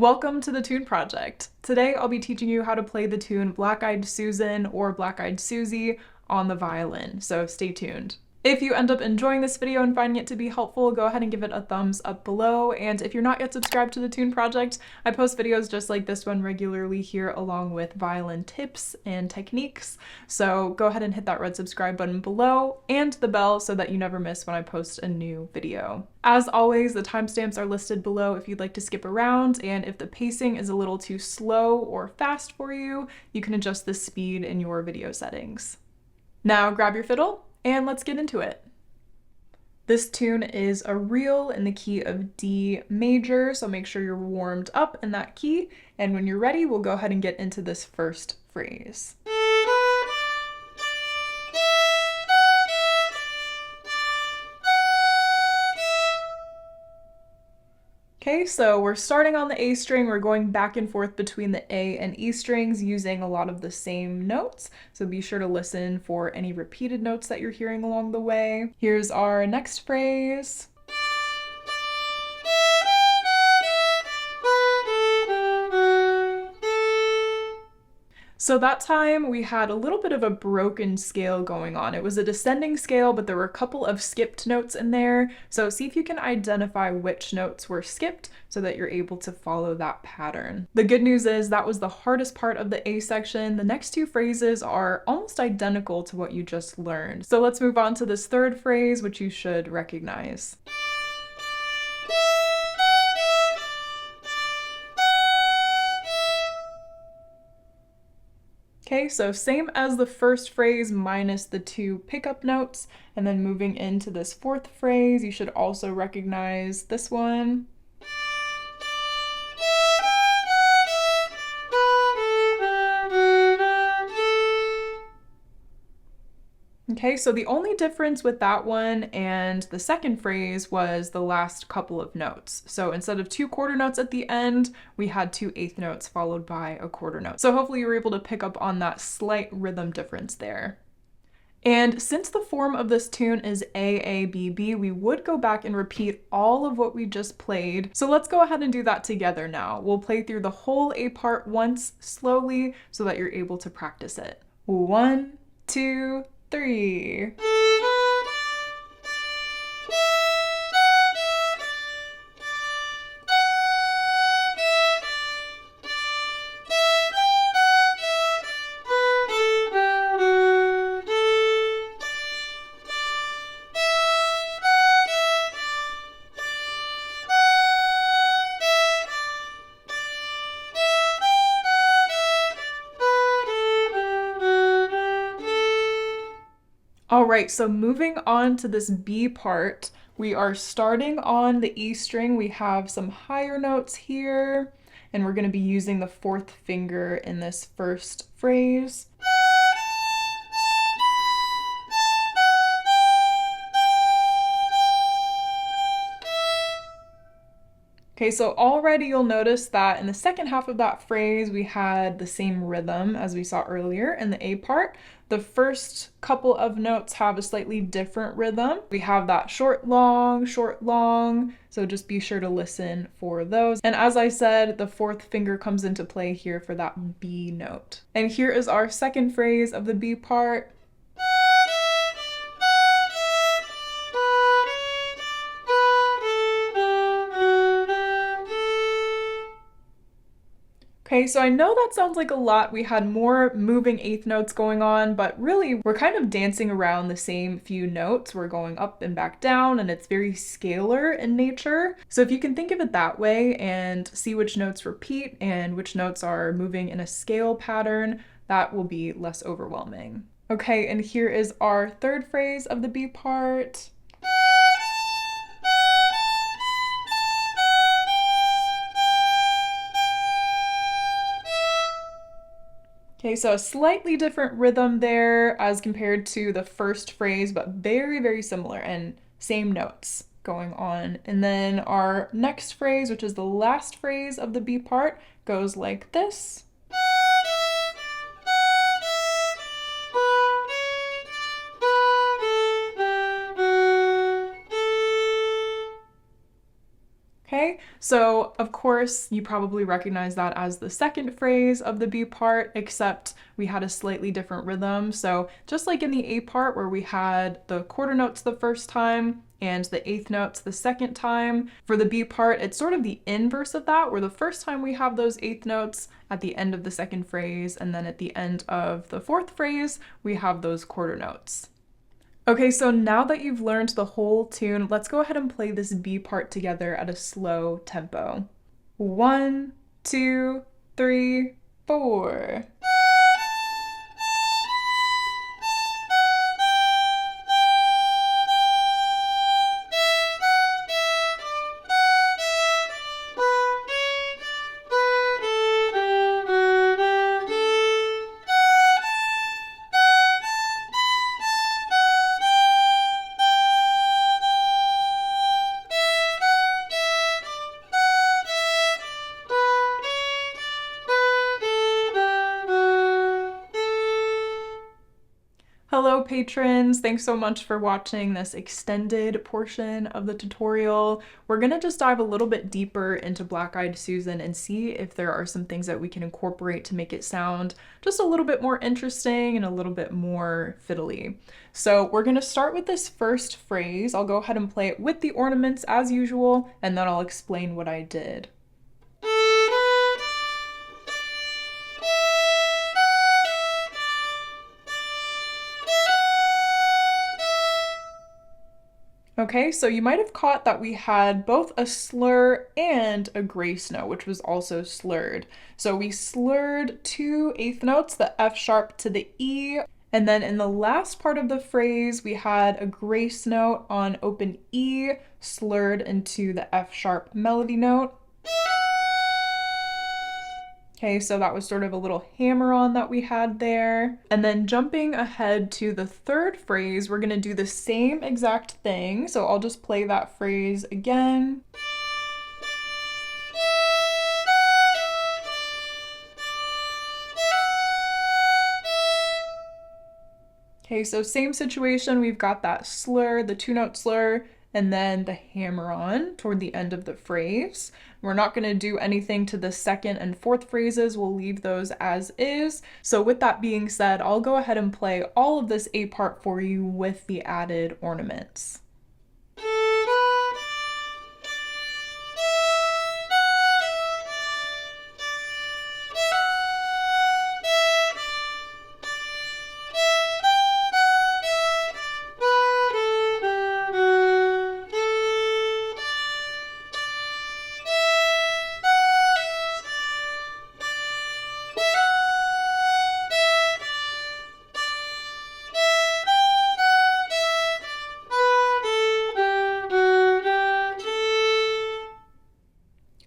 Welcome to the Tune Project. Today I'll be teaching you how to play the tune Black-Eyed Susan or Black-Eyed Susie on the violin, so stay tuned. If you end up enjoying this video and finding it to be helpful, go ahead and give it a thumbs up below, and if you're not yet subscribed to the Tune Project, I post videos just like this one regularly here along with violin tips and techniques, so go ahead and hit that red subscribe button below and the bell so that you never miss when I post a new video. As always, the timestamps are listed below if you'd like to skip around, and if the pacing is a little too slow or fast for you, you can adjust the speed in your video settings. Now grab your fiddle, and let's get into it. This tune is a reel in the key of D major, so make sure you're warmed up in that key, and when you're ready, we'll go ahead and get into this first phrase. Okay, so we're starting on the A string, we're going back and forth between the A and E strings using a lot of the same notes, so be sure to listen for any repeated notes that you're hearing along the way. Here's our next phrase. So that time we had a little bit of a broken scale going on. It was a descending scale, but there were a couple of skipped notes in there. So see if you can identify which notes were skipped so that you're able to follow that pattern. The good news is that was the hardest part of the A section. The next two phrases are almost identical to what you just learned. So let's move on to this third phrase, which you should recognize. Okay, so same as the first phrase minus the two pickup notes, and then moving into this fourth phrase, you should also recognize this one. Okay, so the only difference with that one and the second phrase was the last couple of notes. So instead of two quarter notes at the end, we had two eighth notes followed by a quarter note. So hopefully you were able to pick up on that slight rhythm difference there. And since the form of this tune is AABB, we would go back and repeat all of what we just played. So let's go ahead and do that together now. We'll play through the whole A part once slowly so that you're able to practice it. 1, 2, 3. All right, so moving on to this B part, we are starting on the E string. We have some higher notes here, and we're going to be using the fourth finger in this first phrase. Okay, so already you'll notice that in the second half of that phrase, we had the same rhythm as we saw earlier in the A part. The first couple of notes have a slightly different rhythm. We have that short, long, so just be sure to listen for those. And as I said, the fourth finger comes into play here for that B note. And here is our second phrase of the B part. Okay, so I know that sounds like a lot. We had more moving eighth notes going on, but really we're kind of dancing around the same few notes. We're going up and back down, and it's very scalar in nature. So if you can think of it that way and see which notes repeat and which notes are moving in a scale pattern, that will be less overwhelming. Okay, and here is our third phrase of the B part. Okay, so a slightly different rhythm there as compared to the first phrase, but very, very similar and same notes going on. And then our next phrase, which is the last phrase of the B part, goes like this. Okay, Okay, so of course you probably recognize that as the second phrase of the B part, except we had a slightly different rhythm. So just like in the A part where we had the quarter notes the first time and the eighth notes the second time, for the B part it's sort of the inverse of that, where the first time we have those eighth notes at the end of the second phrase, and then at the end of the fourth phrase we have those quarter notes. Okay, so now that you've learned the whole tune, let's go ahead and play this B part together at a slow tempo. 1, 2, 3, 4. Hello patrons, thanks so much for watching this extended portion of the tutorial. We're gonna just dive a little bit deeper into Black Eyed Susan and see if there are some things that we can incorporate to make it sound just a little bit more interesting and a little bit more fiddly. So we're gonna start with this first phrase. I'll go ahead and play it with the ornaments as usual, and then I'll explain what I did. Okay, so you might have caught that we had both a slur and a grace note, which was also slurred. So we slurred 2 eighth notes, the F sharp to the E, and then in the last part of the phrase, we had a grace note on open E, slurred into the F sharp melody note. Okay, so that was sort of a little hammer-on that we had there. And then jumping ahead to the third phrase, we're gonna do the same exact thing. So I'll just play that phrase again. Okay, so same situation, we've got that slur, the 2-note slur, and then the hammer-on toward the end of the phrase. We're not going to do anything to the second and fourth phrases, we'll leave those as is. So with that being said, I'll go ahead and play all of this A part for you with the added ornaments.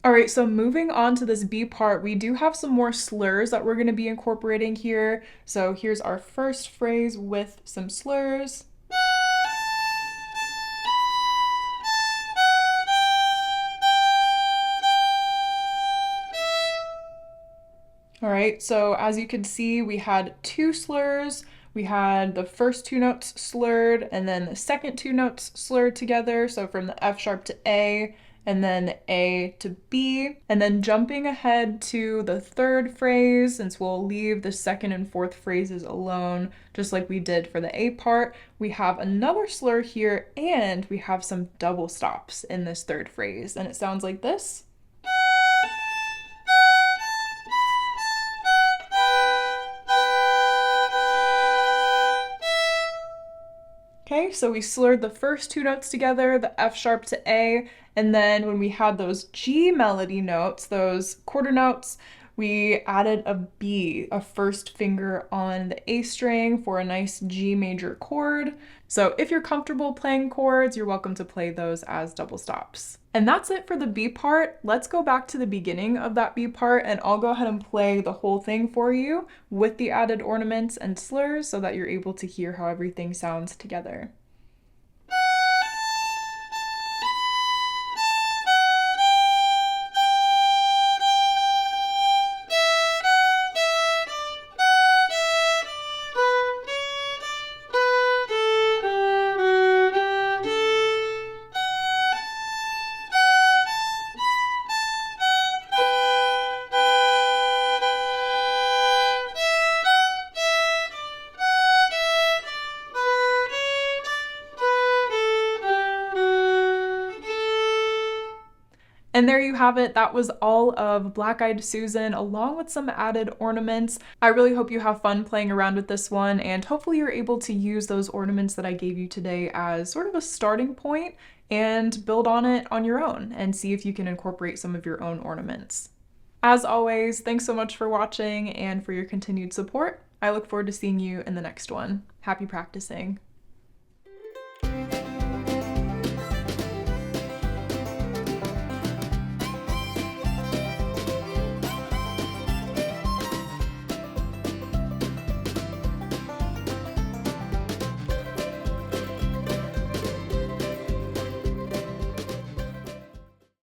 All right, so moving on to this B part, we do have some more slurs that we're going to be incorporating here. So here's our first phrase with some slurs. All right, so as you can see, we had 2 slurs. We had the first 2 notes slurred and then the second 2 notes slurred together. So from the F sharp to A, and then A to B, and then jumping ahead to the third phrase, since we'll leave the second and fourth phrases alone, just like we did for the A part, we have another slur here, and we have some double stops in this third phrase, and it sounds like this. Okay, so we slurred the first 2 notes together, the F sharp to A, and then when we had those G melody notes, those quarter notes, we added a B, a first finger on the A string for a nice G major chord. So if you're comfortable playing chords, you're welcome to play those as double stops. And that's it for the B part. Let's go back to the beginning of that B part, and I'll go ahead and play the whole thing for you with the added ornaments and slurs so that you're able to hear how everything sounds together. And there you have it. That was all of Black-Eyed Susan along with some added ornaments. I really hope you have fun playing around with this one, and hopefully you're able to use those ornaments that I gave you today as sort of a starting point and build on it on your own and see if you can incorporate some of your own ornaments. As always, thanks so much for watching and for your continued support. I look forward to seeing you in the next one. Happy practicing.